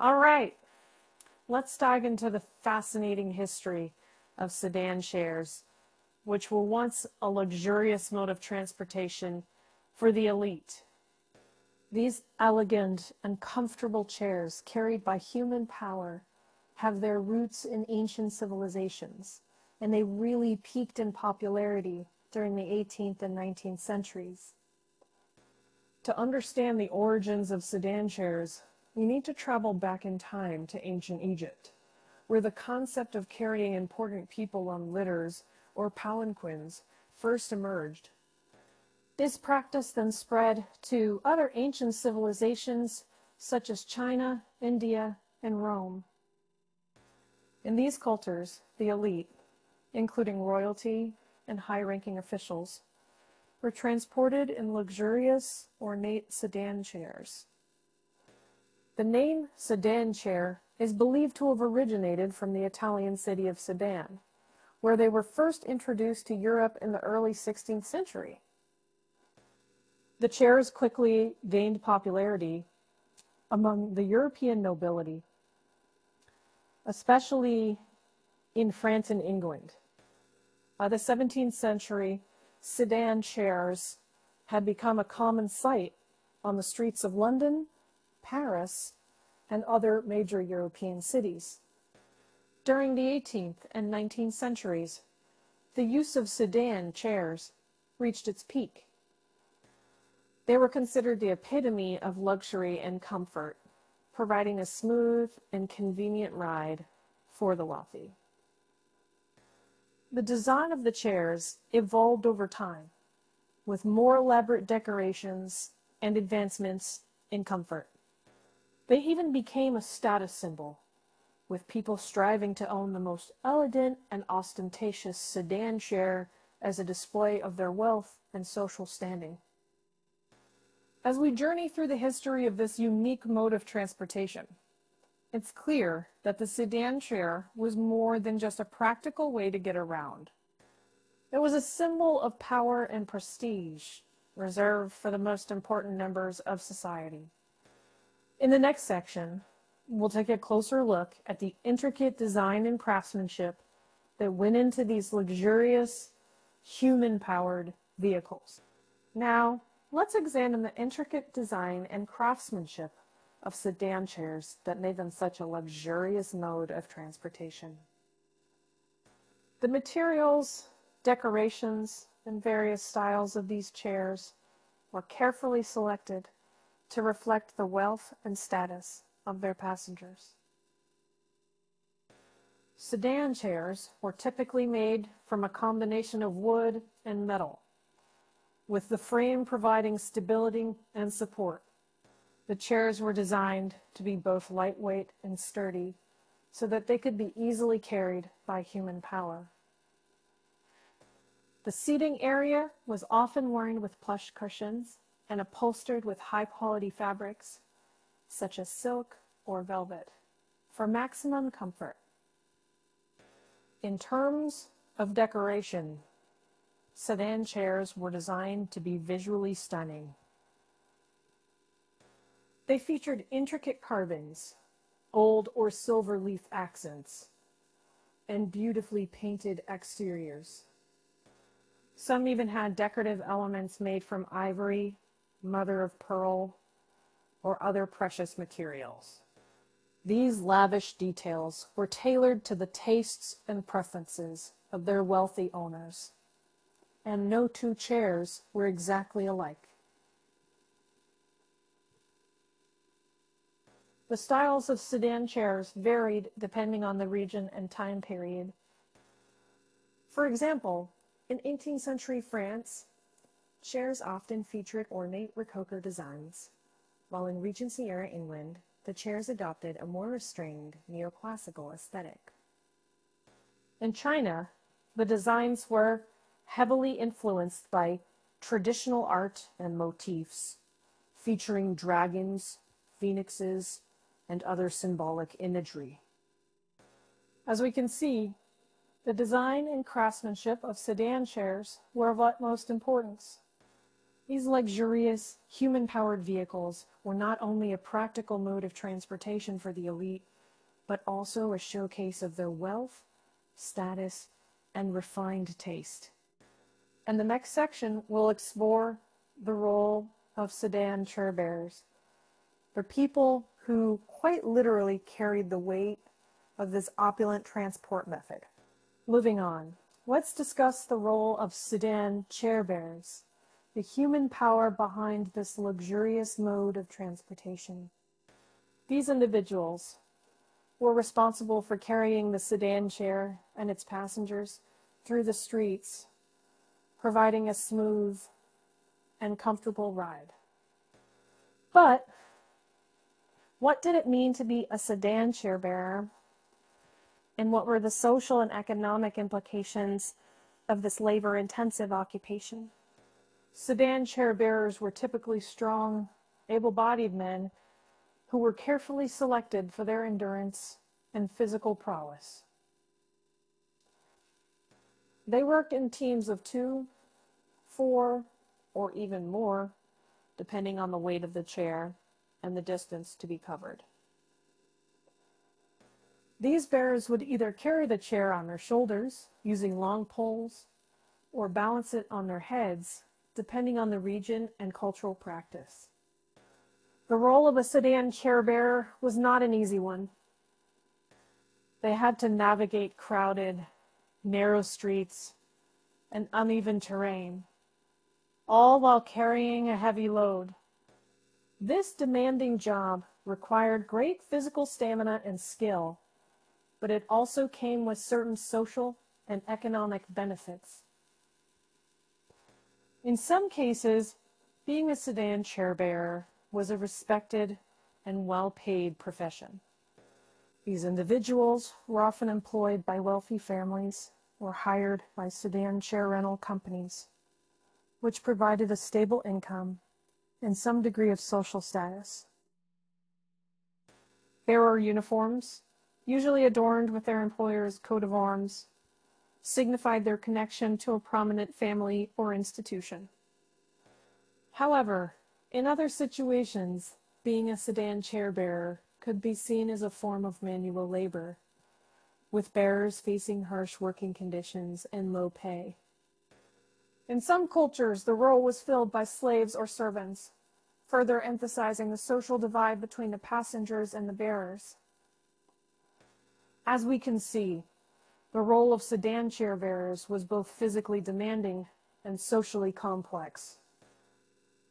All right, let's dive into the fascinating history of sedan chairs, which were once a luxurious mode of transportation for the elite. These elegant and comfortable chairs carried by human power have their roots in ancient civilizations, and they really peaked in popularity during the 18th and 19th centuries. To understand the origins of sedan chairs, we need to travel back in time to ancient Egypt, where the concept of carrying important people on litters or palanquins first emerged. This practice then spread to other ancient civilizations such as China, India, and Rome. In these cultures, the elite, including royalty and high-ranking officials, were transported in luxurious, ornate sedan chairs. The name sedan chair is believed to have originated from the Italian city of Sedan, where they were first introduced to Europe in the early 16th century. The chairs quickly gained popularity among the European nobility, especially in France and England. By the 17th century, sedan chairs had become a common sight on the streets of London, Paris, and other major European cities. During the 18th and 19th centuries, the use of sedan chairs reached its peak. They were considered the epitome of luxury and comfort, providing a smooth and convenient ride for the wealthy. The design of the chairs evolved over time, with more elaborate decorations and advancements in comfort. They even became a status symbol, with people striving to own the most elegant and ostentatious sedan chair as a display of their wealth and social standing. As we journey through the history of this unique mode of transportation, it's clear that the sedan chair was more than just a practical way to get around. It was a symbol of power and prestige, reserved for the most important members of society. In the next section, we'll take a closer look at the intricate design and craftsmanship that went into these luxurious, human-powered vehicles. Now, let's examine the intricate design and craftsmanship of sedan chairs that made them such a luxurious mode of transportation. The materials, decorations, and various styles of these chairs were carefully selected to reflect the wealth and status of their passengers. Sedan chairs were typically made from a combination of wood and metal, with the frame providing stability and support. The chairs were designed to be both lightweight and sturdy so that they could be easily carried by human power. The seating area was often lined with plush cushions and upholstered with high-quality fabrics, such as silk or velvet, for maximum comfort. In terms of decoration, sedan chairs were designed to be visually stunning. They featured intricate carvings, gold or silver leaf accents, and beautifully painted exteriors. Some even had decorative elements made from ivory, mother of pearl, or other precious materials. These lavish details were tailored to the tastes and preferences of their wealthy owners, and no two chairs were exactly alike. The styles of sedan chairs varied depending on the region and time period. For example, in 18th century France, chairs often featured ornate rococo designs, while in Regency-era England, the chairs adopted a more restrained neoclassical aesthetic. In China, the designs were heavily influenced by traditional art and motifs, featuring dragons, phoenixes, and other symbolic imagery. As we can see, the design and craftsmanship of sedan chairs were of utmost importance. These luxurious, human-powered vehicles were not only a practical mode of transportation for the elite, but also a showcase of their wealth, status, and refined taste. And the next section will explore the role of sedan chair bearers, the people who quite literally carried the weight of this opulent transport method. Moving on, let's discuss the role of sedan chair bearers, the human power behind this luxurious mode of transportation. These individuals were responsible for carrying the sedan chair and its passengers through the streets, providing a smooth and comfortable ride. But what did it mean to be a sedan chair bearer, and what were the social and economic implications of this labor-intensive occupation? Sedan chair bearers were typically strong, able-bodied men who were carefully selected for their endurance and physical prowess. They worked in teams of 2, 4, or even more, depending on the weight of the chair and the distance to be covered. These bearers would either carry the chair on their shoulders using long poles or balance it on their heads, depending on the region and cultural practice. The role of a sedan chair bearer was not an easy one. They had to navigate crowded, narrow streets and uneven terrain, all while carrying a heavy load. This demanding job required great physical stamina and skill, but it also came with certain social and economic benefits. In some cases, being a sedan chair bearer was a respected and well-paid profession. These individuals were often employed by wealthy families or hired by sedan chair rental companies, which provided a stable income and some degree of social status. Bearer uniforms, usually adorned with their employer's coat of arms, signified their connection to a prominent family or institution. However, in other situations, being a sedan chair bearer could be seen as a form of manual labor, with bearers facing harsh working conditions and low pay. In some cultures, the role was filled by slaves or servants, further emphasizing the social divide between the passengers and the bearers. As we can see, the role of sedan chair bearers was both physically demanding and socially complex.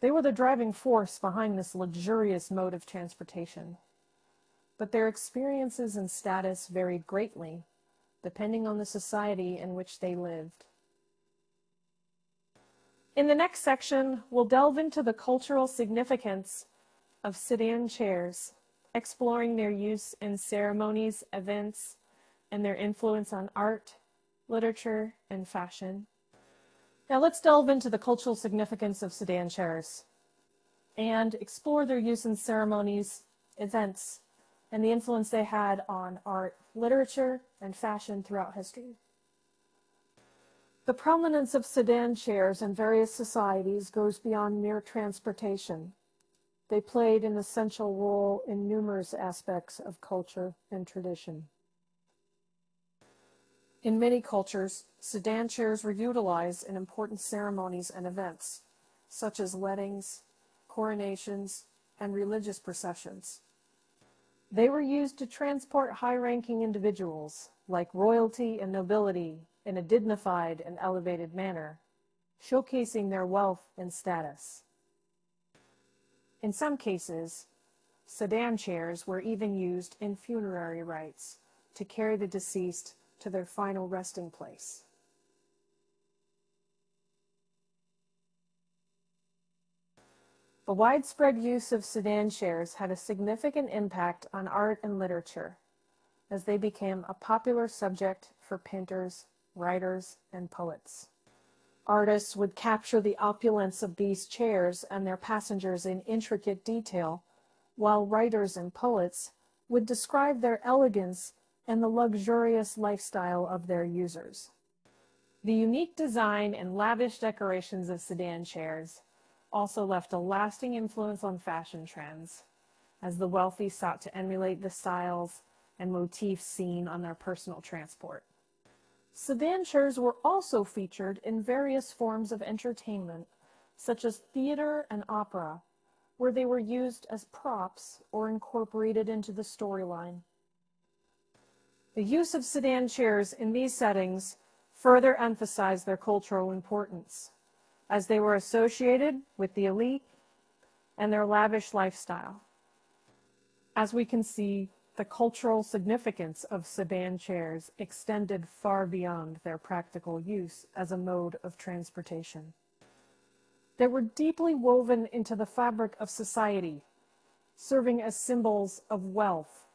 They were the driving force behind this luxurious mode of transportation, but their experiences and status varied greatly, depending on the society in which they lived. In the next section, we'll delve into the cultural significance of sedan chairs, exploring their use in ceremonies, events, and their influence on art, literature, and fashion. Now let's delve into the cultural significance of sedan chairs and explore their use in ceremonies, events, and the influence they had on art, literature, and fashion throughout history. The prominence of sedan chairs in various societies goes beyond mere transportation. They played an essential role in numerous aspects of culture and tradition. In many cultures, sedan chairs were utilized in important ceremonies and events, such as weddings, coronations, and religious processions. They were used to transport high-ranking individuals, like royalty and nobility, in a dignified and elevated manner, showcasing their wealth and status. In some cases, sedan chairs were even used in funerary rites to carry the deceased to their final resting place. The widespread use of sedan chairs had a significant impact on art and literature, as they became a popular subject for painters, writers, and poets. Artists would capture the opulence of these chairs and their passengers in intricate detail, while writers and poets would describe their elegance and the luxurious lifestyle of their users. The unique design and lavish decorations of sedan chairs also left a lasting influence on fashion trends, as the wealthy sought to emulate the styles and motifs seen on their personal transport. Sedan chairs were also featured in various forms of entertainment, such as theater and opera, where they were used as props or incorporated into the storyline. The use of sedan chairs in these settings further emphasized their cultural importance, as they were associated with the elite and their lavish lifestyle. As we can see, the cultural significance of sedan chairs extended far beyond their practical use as a mode of transportation. They were deeply woven into the fabric of society, serving as symbols of wealth,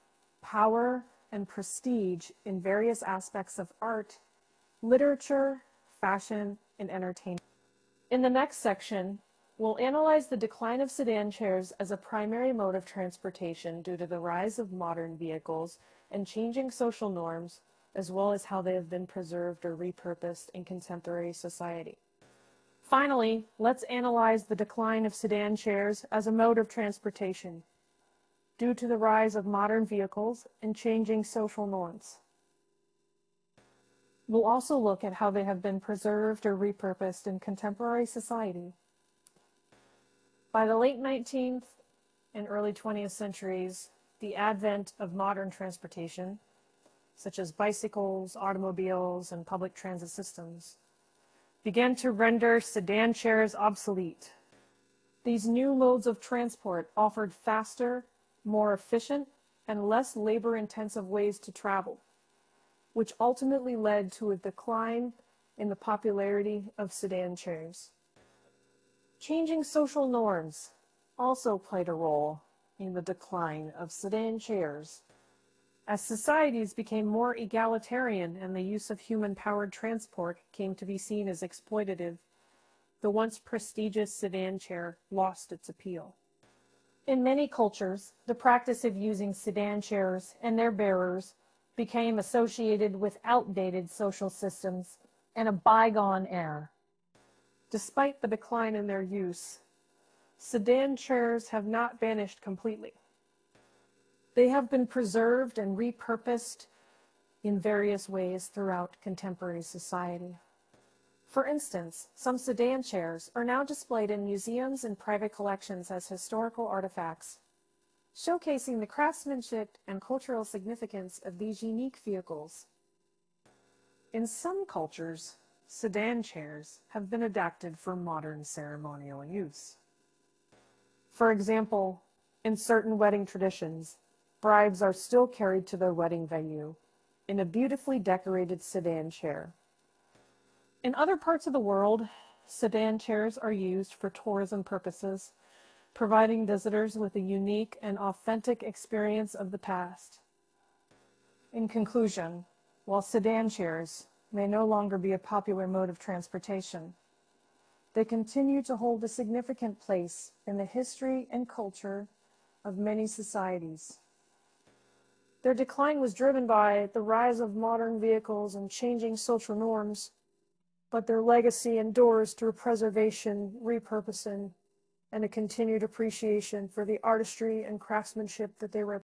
power, and prestige in various aspects of art, literature, fashion, and entertainment. In the next section, we'll analyze the decline of sedan chairs as a primary mode of transportation due to the rise of modern vehicles and changing social norms, as well as how they have been preserved or repurposed in contemporary society. Finally, let's analyze the decline of sedan chairs as a mode of transportation due to the rise of modern vehicles and changing social norms. We'll also look at how they have been preserved or repurposed in contemporary society. By the late 19th and early 20th centuries, the advent of modern transportation, such as bicycles, automobiles, and public transit systems, began to render sedan chairs obsolete. These new modes of transport offered faster, more efficient, and less labor-intensive ways to travel, which ultimately led to a decline in the popularity of sedan chairs. Changing social norms also played a role in the decline of sedan chairs. As societies became more egalitarian and the use of human-powered transport came to be seen as exploitative, the once prestigious sedan chair lost its appeal. In many cultures, the practice of using sedan chairs and their bearers became associated with outdated social systems and a bygone era. Despite the decline in their use, sedan chairs have not vanished completely. They have been preserved and repurposed in various ways throughout contemporary society. For instance, some sedan chairs are now displayed in museums and private collections as historical artifacts, showcasing the craftsmanship and cultural significance of these unique vehicles. In some cultures, sedan chairs have been adapted for modern ceremonial use. For example, in certain wedding traditions, brides are still carried to their wedding venue in a beautifully decorated sedan chair. In other parts of the world, sedan chairs are used for tourism purposes, providing visitors with a unique and authentic experience of the past. In conclusion, while sedan chairs may no longer be a popular mode of transportation, they continue to hold a significant place in the history and culture of many societies. Their decline was driven by the rise of modern vehicles and changing social norms, but their legacy endures through preservation, repurposing, and a continued appreciation for the artistry and craftsmanship that they represent.